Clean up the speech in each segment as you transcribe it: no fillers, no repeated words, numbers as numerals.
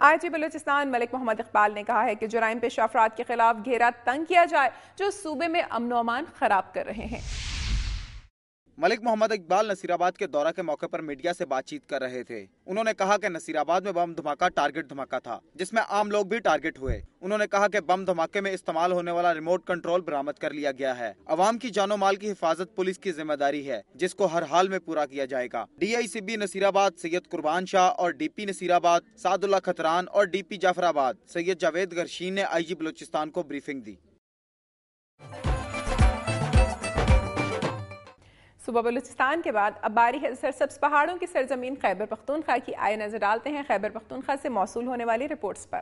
IG Balochistan ملک محمد اقبال نے کہا ہے کہ جرائم پیشہ افراد کے خلاف گھیرا تنگ کیا جائے جو صوبے میں امن و امان خراب کر رہے ہیں۔ ملک محمد اقبال نصیر آباد کے دورہ کے موقع پر میڈیا سے بات چیت کر رہے تھے۔ انہوں نے کہا کہ نصیر آباد میں بم دھماکہ ٹارگٹ دھماکہ تھا جس میں عام لوگ بھی ٹارگٹ ہوئے۔ انہوں نے کہا کہ بم دھماکے میں استعمال ہونے والا ریموٹ کنٹرول برآمد کر لیا گیا ہے۔ عوام کی جان و مال کی حفاظت پولیس کی ذمہ داری ہے جس کو ہر حال میں پورا کیا جائے گا۔ DICB نصیر آباد سید قربان شاہ اور DP نصیر آباد سعد اللہ کھتران اور DP جعفر آباد سید جاوید گرشین نے IG بلوچستان کو بریفنگ دی۔ صوبہ بلوچستان کے بعد اب باری ہے سرسبز پہاڑوں کی سرزمین خیبر پختونخوا کی۔ آئے نظر ڈالتے ہیں خیبر پختونخوا سے موصول ہونے والی رپورٹس پر۔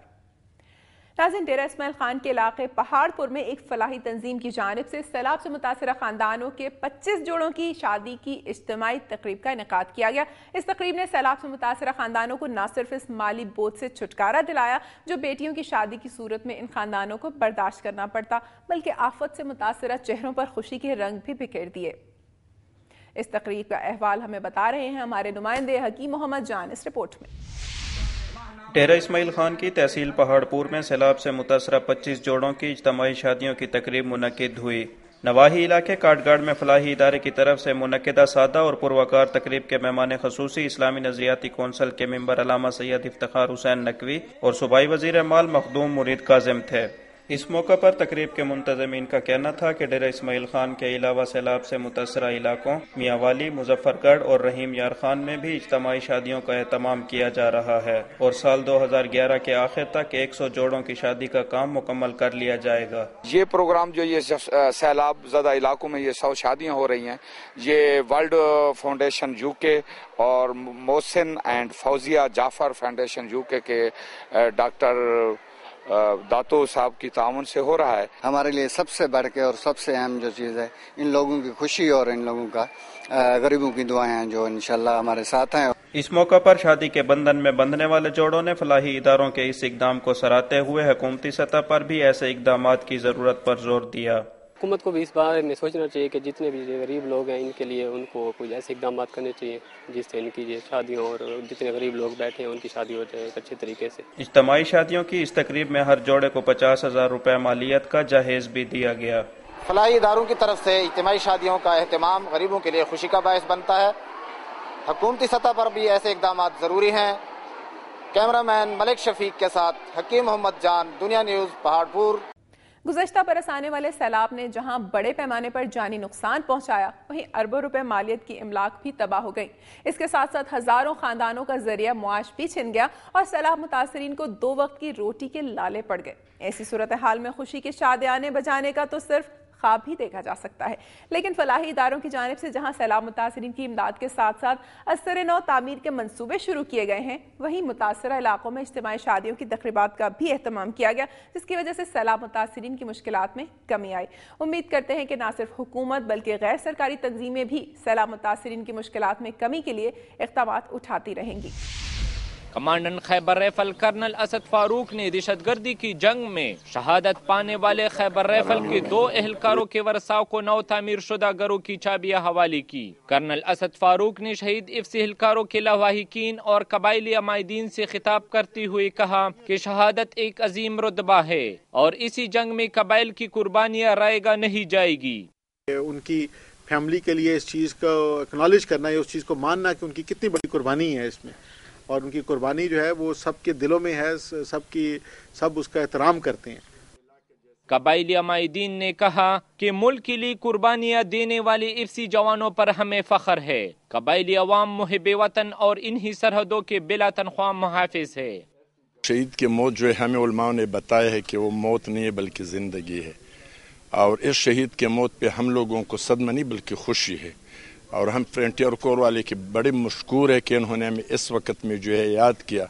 ناظرین، ڈیرہ اسماعیل خان کے علاقے پہاڑ پور میں ایک فلاحی تنظیم کی جانب سے سیلاب سے متاثرہ خاندانوں کے 25 جوڑوں کی شادی کی اجتماعی تقریب کا انعقاد کیا گیا۔ اس تقریب نے سیلاب سے متاثرہ خاندانوں کو نہ صرف اس مالی بوجھ سے چھٹکارا دلایا جو بیٹیوں کی شادی کی صورت میں ان خاندانوں کو برداشت کرنا پڑتا، بلکہ آفت سے متاثرہ چہروں پر خوشی کے رنگ بھی بکھیر دیے۔ اس تقریب کا احوال ہمیں بتا رہے ہیں ہمارے نمائندے حکیم محمد جان اس رپورٹ میں۔ ڈیرہ اسماعیل خان کی تحصیل پہاڑ پور میں سیلاب سے متاثرہ 25 جوڑوں کی اجتماعی شادیوں کی تقریب منعقد ہوئی۔ نواحی علاقے کاٹ گاڑ میں فلاحی ادارے کی طرف سے منعقدہ سادہ اور پروقار تقریب کے مہمان خصوصی اسلامی نظریاتی کونسل کے ممبر علامہ سید افتخار حسین نقوی اور صوبائی وزیر مال مخدوم مرید کاظم تھے۔ اس موقع پر تقریب کے منتظمین کا کہنا تھا کہ ڈیرہ اسماعیل خان کے علاوہ سیلاب سے متاثرہ علاقوں میاں والی، مظفر گڑھ اور رحیم یار خان میں بھی اجتماعی شادیوں کا اہتمام کیا جا رہا ہے اور سال 2011 کے آخر تک 100 جوڑوں کی شادی کا کام مکمل کر لیا جائے گا۔ یہ پروگرام جو یہ سیلاب زدہ علاقوں میں یہ 100 شادیاں ہو رہی ہیں، یہ ورلڈ فاؤنڈیشن UK اور Mohsin and Fauzia Jafar foundation UK کے ڈاکٹر داتو صاحب کی تعاون سے ہو رہا ہے۔ ہمارے لیے سب سے بڑھ کے اور سب سے اہم جو چیز ہے ان لوگوں کی خوشی اور ان لوگوں کا غریبوں کی دعائیں ہیں جو انشاءاللہ ہمارے ساتھ ہیں۔ اس موقع پر شادی کے بندھن میں بندھنے والے جوڑوں نے فلاحی اداروں کے اس اقدام کو سراہتے ہوئے حکومتی سطح پر بھی ایسے اقدامات کی ضرورت پر زور دیا۔ حکومت کو بھی اس بارے میں سوچنا چاہیے کہ جتنے بھی غریب لوگ ہیں ان کے لیے ان کو کچھ ایسے اقدامات کرنے چاہیے جس سے ان کی شادیوں اور جتنے غریب لوگ بیٹھے ہیں ان کی شادی ہو جائے ایک اچھے طریقے سے۔ اجتماعی شادیوں کی اس تقریب میں ہر جوڑے کو 50,000 روپے مالیت کا جہیز بھی دیا گیا۔ فلاحی اداروں کی طرف سے اجتماعی شادیوں کا اہتمام غریبوں کے لیے خوشی کا باعث بنتا ہے۔ حکومتی سطح پر بھی ایسے اقدامات ضروری ہیں۔ کیمرہ مین ملک شفیق کے ساتھ حکیم محمد جان، دنیا نیوز، پہاڑ پور۔ گزشتہ برس آنے والے سیلاب نے جہاں بڑے پیمانے پر جانی نقصان پہنچایا وہیں اربوں روپے مالیت کی املاک بھی تباہ ہو گئی۔ اس کے ساتھ ساتھ ہزاروں خاندانوں کا ذریعہ معاش بھی چھن گیا اور سیلاب متاثرین کو 2 وقت کی روٹی کے لالے پڑ گئے۔ ایسی صورتحال میں خوشی کے شادیانے بجانے کا تو صرف خواب ہی دیکھا جا سکتا ہے، لیکن فلاحی اداروں کی جانب سے جہاں سیلاب متاثرین کی امداد کے ساتھ ساتھ اثر نو تعمیر کے منصوبے شروع کیے گئے ہیں، وہیں متاثرہ علاقوں میں اجتماعی شادیوں کی تقریبات کا بھی اہتمام کیا گیا جس کی وجہ سے سیلاب متاثرین کی مشکلات میں کمی آئی۔ امید کرتے ہیں کہ نہ صرف حکومت بلکہ غیر سرکاری تنظیمیں بھی سیلاب متاثرین کی مشکلات میں کمی کے لیے اقدامات اٹھاتی رہیں گی۔ کمانڈنٹ خیبر ریفل کرنل اسد فاروق نے دہشت گردی کی جنگ میں شہادت پانے والے خیبر ریفل کے 2 اہلکاروں کے ورثاء کو نو تعمیر شدہ گھروں کی چابیاں حوالے کی۔ کرنل اسد فاروق نے شہید افسی اہلکاروں کے لواحقین اور قبائلی عمائدین سے خطاب کرتے ہوئے کہا کہ شہادت ایک عظیم رتبہ ہے اور اسی جنگ میں قبائل کی قربانیاں رائے گا نہیں جائے گی۔ ان کی فیملی کے لیے اس چیز کو اکنالج کرنا ہے، اس چیز کو ماننا کہ ان کی کتنی بڑی قربانی ہے اس میں، اور ان کی قربانی جو ہے وہ سب کے دلوں میں ہے، سب اس کا احترام کرتے ہیں۔ قبائلی عمائدین نے کہا کہ ملک کے لیے قربانیاں دینے والے افسی جوانوں پر ہمیں فخر ہے۔ قبائلی عوام محب وطن اور انہی سرحدوں کے بلا تنخواہ محافظ ہے۔ شہید کی موت جو ہے ہمیں علماء نے بتایا ہے کہ وہ موت نہیں ہے بلکہ زندگی ہے، اور اس شہید کے موت پہ ہم لوگوں کو صدمہ نہیں بلکہ خوشی ہے، اور ہم فرنٹیئر کور والے کے بڑے مشکور ہے کہ انہوں نے ہمیں اس وقت میں جو ہے یاد کیا،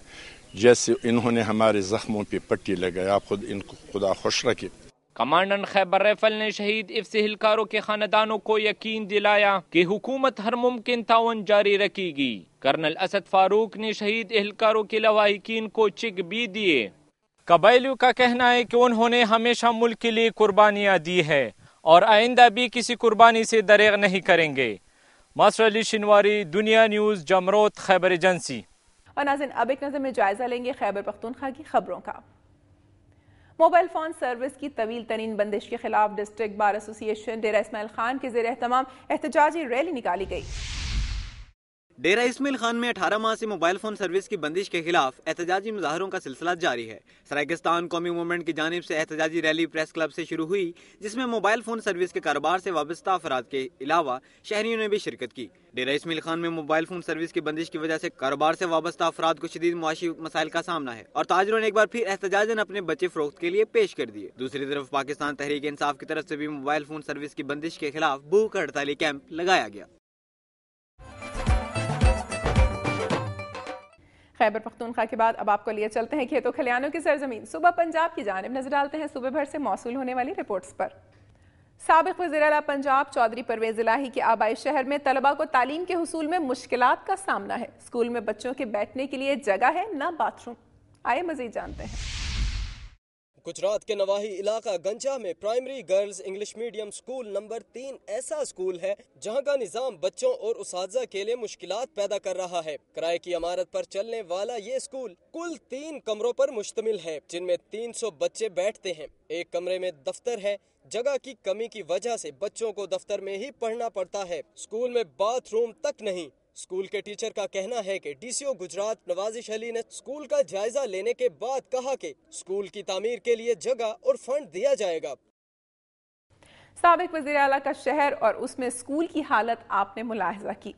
جیسے انہوں نے ہمارے زخموں پہ پٹی لگایا۔ خود ان کو خدا خوش رکھے۔ کمانڈنٹ خیبر ریفل نے شہید افسی اہلکاروں کے خاندانوں کو یقین دلایا کہ حکومت ہر ممکن تعاون جاری رکھے گی۔ کرنل اسد فاروق نے شہید اہلکاروں کے لواحقین کو چیک بھی دیے۔ قبائلیوں کا کہنا ہے کہ انہوں نے ہمیشہ ملک کے لیے قربانیاں دی ہے اور آئندہ بھی کسی قربانی سے دریغ نہیں کریں گے۔ ماسٹر علی شنواری، دنیا نیوز، جمروت، خیبر ایجنسی۔ اور ناظرین اب ایک نظر میں جائزہ لیں گے خیبر پختونخوا کی خبروں کا۔ موبائل فون سروس کی طویل ترین بندش کے خلاف ڈسٹرکٹ بار ایسوسی ایشن ڈیرہ اسماعیل خان کے زیر اہتمام احتجاجی ریلی نکالی گئی۔ ڈیرہ اسماعیل خان میں 18 ماہ سے موبائل فون سروس کی بندش کے خلاف احتجاجی مظاہروں کا سلسلہ جاری ہے۔ سرائیکستان قومی موومنٹ کی جانب سے احتجاجی ریلی پریس کلب سے شروع ہوئی، جس میں موبائل فون سروس کے کاروبار سے وابستہ افراد کے علاوہ شہریوں نے بھی شرکت کی۔ ڈیرہ اسماعیل خان میں موبائل فون سروس کی بندش کی وجہ سے کاروبار سے وابستہ افراد کو شدید معاشی مسائل کا سامنا ہے اور تاجروں نے ایک بار پھر احتجاجاً اپنے بچے فروخت کے لیے پیش کر دیے۔ دوسری طرف پاکستان تحریک انصاف کی طرف سے بھی موبائل فون سروس کی بندش کے خلاف بھوک ہڑتالی کیمپ لگایا گیا۔ خیبر پختونخوا کے بعد اب آپ کو لیے چلتے ہیں کھیتوں کھلیانوں کی سرزمین صوبہ پنجاب کی جانب، نظر ڈالتے ہیں صوبے بھر سے موصول ہونے والی رپورٹس پر۔ سابق وزیر اعلیٰ پنجاب چودھری پرویز الہی کے آبائی شہر میں طلباء کو تعلیم کے حصول میں مشکلات کا سامنا ہے۔ اسکول میں بچوں کے بیٹھنے کے لیے جگہ ہے نہ باتھ روم۔ آئے مزید جانتے ہیں۔ گجرات کے نواحی علاقہ گنجا میں primary girls English medium school number 3 ایسا سکول ہے جہاں کا نظام بچوں اور اساتذہ کے لیے مشکلات پیدا کر رہا ہے۔ کرائے کی عمارت پر چلنے والا یہ سکول کل 3 کمروں پر مشتمل ہے، جن میں 300 بچے بیٹھتے ہیں۔ ایک کمرے میں دفتر ہے۔ جگہ کی کمی کی وجہ سے بچوں کو دفتر میں ہی پڑھنا پڑتا ہے۔ سکول میں باتھ روم تک نہیں۔ اسکول کے ٹیچر کا کہنا ہے کہ ڈی سی او گجرات نوازش علی نے اسکول کا جائزہ لینے کے بعد کہا کہ اسکول کی تعمیر کے لیے جگہ اور فنڈ دیا جائے گا۔ سابق وزیر اعلیٰ کا شہر اور اس میں اسکول کی حالت آپ نے ملاحظہ کی۔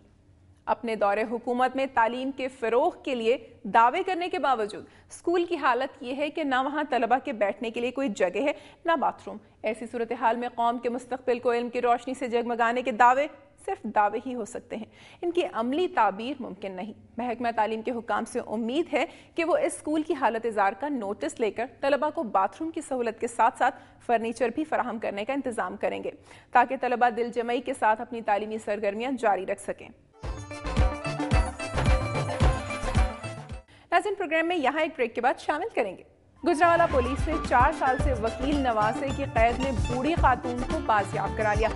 اپنے دور حکومت میں تعلیم کے فروغ کے لیے دعوے کرنے کے باوجود اسکول کی حالت یہ ہے کہ نہ وہاں طلبہ کے بیٹھنے کے لیے کوئی جگہ ہے نہ باتھ روم۔ ایسی صورتحال میں قوم کے مستقبل کو علم کی روشنی سے جگمگانے کے دعوے صرف دعوے ہی ہو سکتے ہیں، ان کی عملی تعبیر ممکن نہیں۔ محکمہ تعلیم کے حکام سے امید ہے کہ وہ اس اسکول کی حالت زار کا نوٹس لے کر طلبہ کو باتھ روم کی سہولت کے ساتھ ساتھ فرنیچر بھی فراہم کرنے کا انتظام کریں گے تاکہ طلبہ دل جمعی کے ساتھ اپنی تعلیمی سرگرمیاں جاری رکھ سکیں۔ ناظرین پروگرام میں یہاں ایک بریک کے بعد شامل کریں گے۔ گجرانوالہ پولیس نے 4 سال سے وکیل نواسے کی قید میں بوڑھی خاتون کو بازیاب کرا لیا۔